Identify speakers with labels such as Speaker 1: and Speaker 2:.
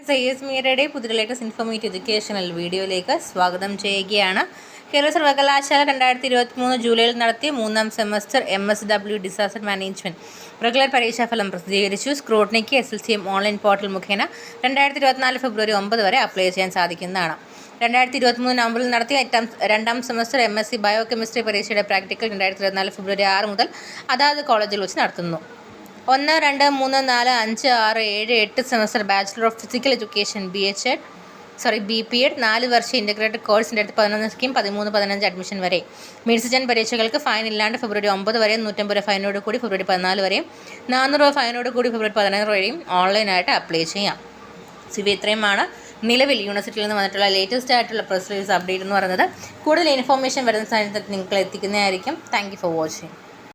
Speaker 1: സയ്യസ് മീഡിയയുടെ പുതിയ latest informative educational വീഡിയോയിലേക്ക് സ്വാഗതം ചെയ്യുകയാണ്. കേരള സർവകലാശാല 2023 ജൂലൈയിൽ നടത്തിയ 3ാം semester MSW disaster management regular പരീക്ഷാഫലം പ്രസിദ്ധീകരിച്ചു. സ്ക്രൂട്ടിനിക്ക് SLCM ഓൺലൈൻ പോർട്ടൽ മുഖേന 2024 ഫെബ്രുവരി 9 വരെ അപ്ലൈ ചെയ്യാൻ സാധിക്കുന്നതാണ്. 2023 നവംബറിൽ നടത്തിയ 2ാം സെമസ്റ്റർ MSc ബയോകെമിസ്ട്രി പരീക്ഷയുടെ പ്രാക്ടിക്കൽ 2024 ഫെബ്രുവരി 6 മുതൽ അതാത് കോളേജിൽ വെച്ച് നടത്തുന്നു. 1, 2, 3, 4, 5, 6, 7, 8 semester bachelor of physical education BPEd 4 Varsha integrated കോഴ്സിൻ്റെ അടുത്ത് 11 13-15 അഡ്മിഷൻ വരെ. മെഡിസിൻ പരീക്ഷകൾക്ക് ഫൈൻ ഇല്ലാണ്ട് ഫെബ്രുവരി 9 വരെയും 150 രൂപ ഫൈനോട് കൂടി ഫെബ്രുവരി 14 വരെയും 400 രൂപ ഫൈനോട് കൂടി ഫെബ്രുവരി 16 വരെയും ഓൺലൈനായിട്ട് അപ്ലൈ ചെയ്യാം. ഇത്രയുമാണ് നിലവിൽ യൂണിവേഴ്സിറ്റിയിൽ നിന്ന് വന്നിട്ടുള്ള ലേറ്റസ്റ്റ് ആയിട്ടുള്ള പ്രസ് റിലീസ് അപ്ഡേറ്റ് എന്ന് പറയുന്നത്. കൂടുതൽ ഇൻഫോർമേഷൻ വരുന്ന സമയത്ത് നിങ്ങൾ എത്തിക്കുന്നതായിരിക്കും. Thank you for watching.